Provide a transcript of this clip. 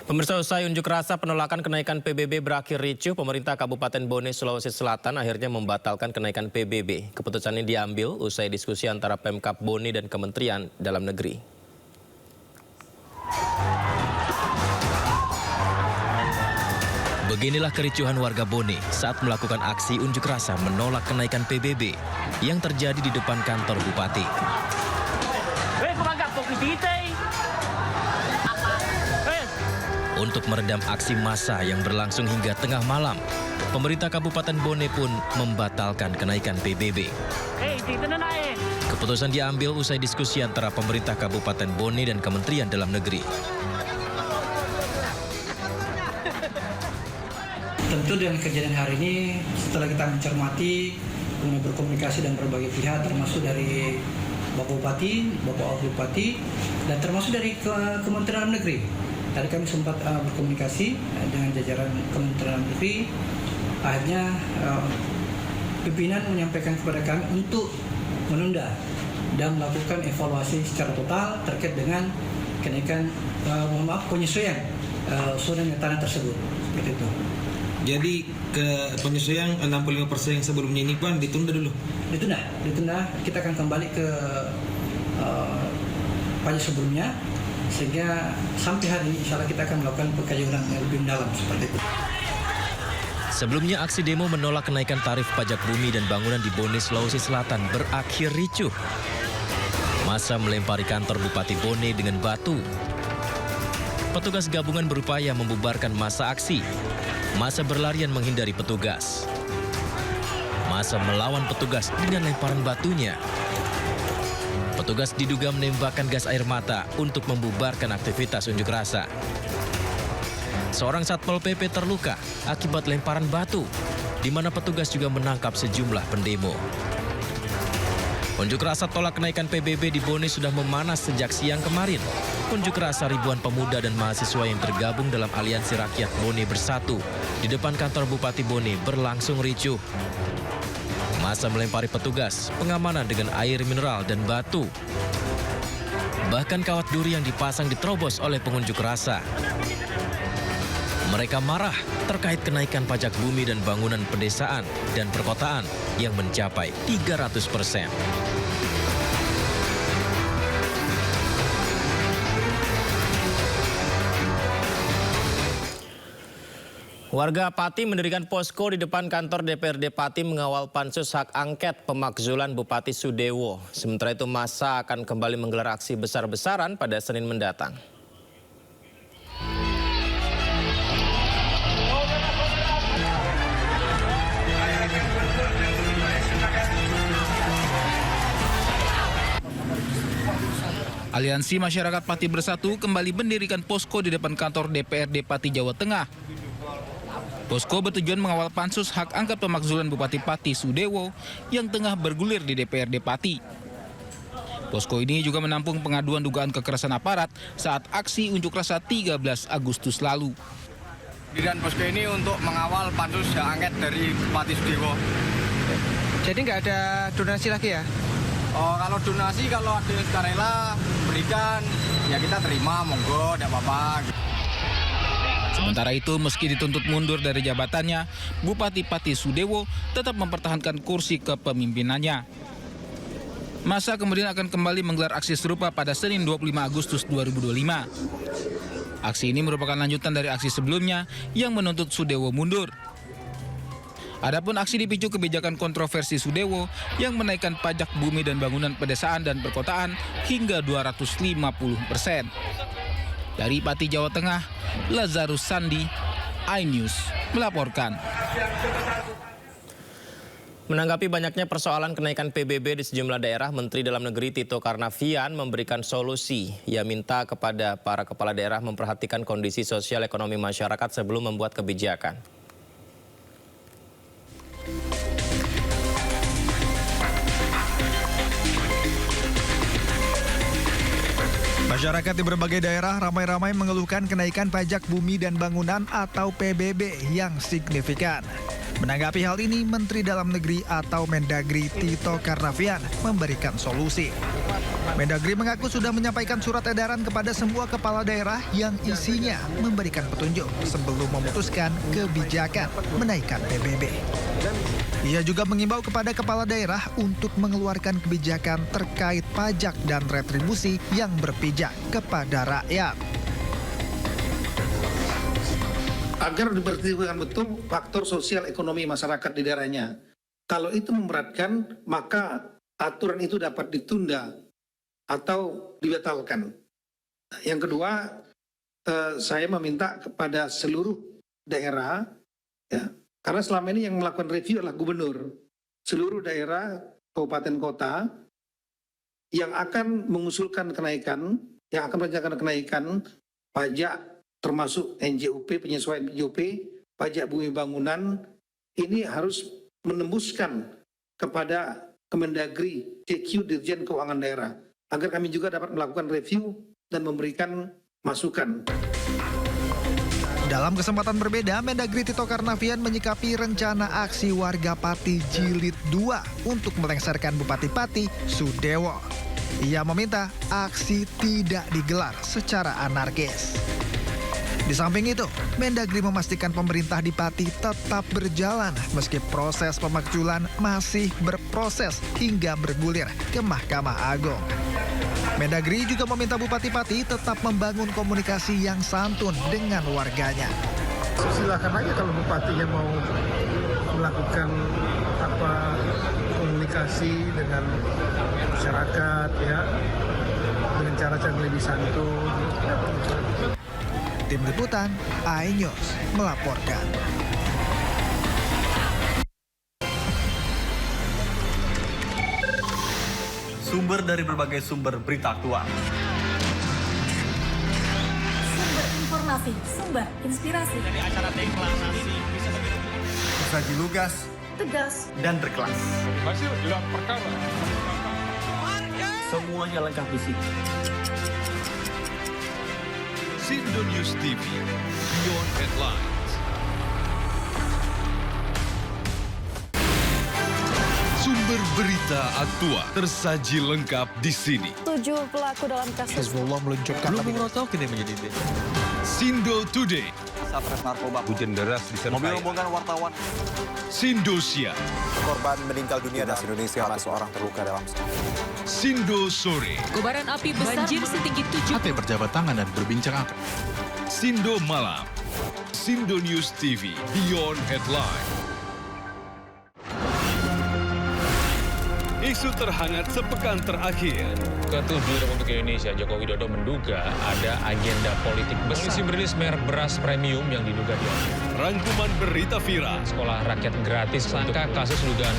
Pemirsa, usai unjuk rasa penolakan kenaikan PBB berakhir ricuh, pemerintah Kabupaten Bone, Sulawesi Selatan akhirnya membatalkan kenaikan PBB. Keputusan ini diambil usai diskusi antara Pemkab Bone dan Kementerian Dalam Negeri. Beginilah kericuhan warga Bone saat melakukan aksi unjuk rasa menolak kenaikan PBB yang terjadi di depan kantor Bupati. Untuk meredam aksi massa yang berlangsung hingga tengah malam, pemerintah Kabupaten Bone pun membatalkan kenaikan PBB. Keputusan diambil usai diskusi antara pemerintah Kabupaten Bone dan Kementerian Dalam Negeri. Tentu dengan kejadian hari ini, setelah kita mencermati, kemudian berkomunikasi dengan berbagai pihak, termasuk dari Bapak Bupati, Bapak Wakil Bupati, dan termasuk dari Kementerian Dalam Negeri. Tadi kami sempat berkomunikasi dengan jajaran Kementerian Dalam Negeri. Akhirnya pimpinan menyampaikan kepada kami untuk menunda dan melakukan evaluasi secara total terkait dengan kenaikan, penyesuaian surat tanah tersebut. Seperti itu. Jadi ke penyesuaian 65% yang sebelumnya ini Pan ditunda dulu? Ditunda. Kita akan kembali ke pajak sebelumnya, sehingga sampai hari ini insya Allah kita akan melakukan pengkajian yang lebih mendalam seperti itu. Sebelumnya aksi demo menolak kenaikan tarif pajak bumi dan bangunan di Bone, Sulawesi Selatan berakhir ricuh. Massa melempari kantor Bupati Bone dengan batu. Petugas gabungan berupaya membubarkan massa aksi. Massa berlarian menghindari petugas. Massa melawan petugas dengan lemparan batunya. Petugas diduga menembakkan gas air mata untuk membubarkan aktivitas unjuk rasa. Seorang Satpol PP terluka akibat lemparan batu, di mana petugas juga menangkap sejumlah pendemo. Unjuk rasa tolak kenaikan PBB di Bone sudah memanas sejak siang kemarin. Unjuk rasa ribuan pemuda dan mahasiswa yang tergabung dalam Aliansi Rakyat Bone Bersatu di depan kantor Bupati Bone berlangsung ricuh. Massa melempari petugas pengamanan dengan air mineral dan batu. Bahkan kawat duri yang dipasang diterobos oleh pengunjuk rasa. Mereka marah terkait kenaikan pajak bumi dan bangunan pedesaan dan perkotaan yang mencapai 300%. Warga Pati mendirikan posko di depan kantor DPRD Pati mengawal pansus hak angket pemakzulan Bupati Sudewo. Sementara itu massa akan kembali menggelar aksi besar-besaran pada Senin mendatang. Aliansi Masyarakat Pati Bersatu kembali mendirikan posko di depan kantor DPRD Pati, Jawa Tengah. Posko bertujuan mengawal pansus hak angket pemakzulan Bupati Pati Sudewo yang tengah bergulir di DPRD Pati. Posko ini juga menampung pengaduan dugaan kekerasan aparat saat aksi unjuk rasa 13 Agustus lalu. Pendirian posko ini untuk mengawal pansus hak angket dari Bupati Sudewo. Jadi nggak ada donasi lagi ya? Oh, kalau donasi, kalau ada sukarela berikan, ya kita terima, monggo, tidak apa-apa. Sementara itu, meski dituntut mundur dari jabatannya, Bupati Pati Sudewo tetap mempertahankan kursi kepemimpinannya. Massa kemudian akan kembali menggelar aksi serupa pada Senin 25 Agustus 2025. Aksi ini merupakan lanjutan dari aksi sebelumnya yang menuntut Sudewo mundur. Adapun aksi dipicu kebijakan kontroversi Sudewo yang menaikkan pajak bumi dan bangunan pedesaan dan perkotaan hingga 250%. Dari Pati, Jawa Tengah, Lazarus Sandi, iNews melaporkan. Menanggapi banyaknya persoalan kenaikan PBB di sejumlah daerah, Menteri Dalam Negeri Tito Karnavian memberikan solusi. Ia minta kepada para kepala daerah memperhatikan kondisi sosial ekonomi masyarakat sebelum membuat kebijakan. Masyarakat di berbagai daerah ramai-ramai mengeluhkan kenaikan pajak bumi dan bangunan atau PBB yang signifikan. Menanggapi hal ini, Menteri Dalam Negeri atau Mendagri Tito Karnavian memberikan solusi. Mendagri mengaku sudah menyampaikan surat edaran kepada semua kepala daerah yang isinya memberikan petunjuk sebelum memutuskan kebijakan menaikkan PBB. Ia juga mengimbau kepada kepala daerah untuk mengeluarkan kebijakan terkait pajak dan retribusi yang berpijak kepada rakyat. Agar diperhitungkan betul faktor sosial ekonomi masyarakat di daerahnya. Kalau itu memberatkan, maka aturan itu dapat ditunda atau dibatalkan. Yang kedua, saya meminta kepada seluruh daerah, ya, karena selama ini yang melakukan review adalah gubernur. Seluruh daerah, kabupaten kota, yang akan mengusulkan kenaikan, yang akan merencanakan kenaikan pajak, termasuk NJUP, penyesuaian NJUP, pajak bumi bangunan, ini harus menembuskan kepada Kemendagri, CQ, Dirjen Keuangan Daerah, agar kami juga dapat melakukan review dan memberikan masukan. Dalam kesempatan berbeda, Mendagri Tito Karnavian menyikapi rencana aksi warga Pati Jilid 2 untuk melengsarkan Bupati Pati Sudewo. Ia meminta aksi tidak digelar secara anarkis. Di samping itu, Mendagri memastikan pemerintah di Pati tetap berjalan meski proses pemakzulan masih berproses hingga bergulir ke Mahkamah Agung. Mendagri juga meminta Bupati Pati tetap membangun komunikasi yang santun dengan warganya. Silakan aja kalau bupatinya mau melakukan komunikasi dengan masyarakat, ya, dengan cara-cara yang lebih santun. Tim Liputan iNews melaporkan. Sumber dari berbagai sumber berita aktual. Sumber informasi, sumber inspirasi. Dari acara deklarasi tersaji lugas, tegas, dan berkelas. Hasil gelar perkara. Semuanya lengkap di sini. Sindo News TV, Beyond Headlines. Sumber berita aktual tersaji lengkap di sini. 7 pelaku dalam kasus Hezbollah meluncurkan Sindo Today, Sapres narkoba. hujan deras disertai Mobil rombongan wartawan. Sindosia, Korban meninggal dunia dan Indonesia masih orang terluka dalam Sindo Sore, kobaran api besar banjir setinggi 7 Ate berjabat tangan dan berbincang akrab. Sindo Malam, Sindo News TV, Beyond Headline. Isu terhangat sepekan terakhir. Ketua Republik Indonesia Joko Widodo menduga ada agenda politik besar. Polisi merilis merek beras premium yang diduga diambil. Rangkuman berita viral. Sekolah rakyat gratis. Sangka kasus dugaan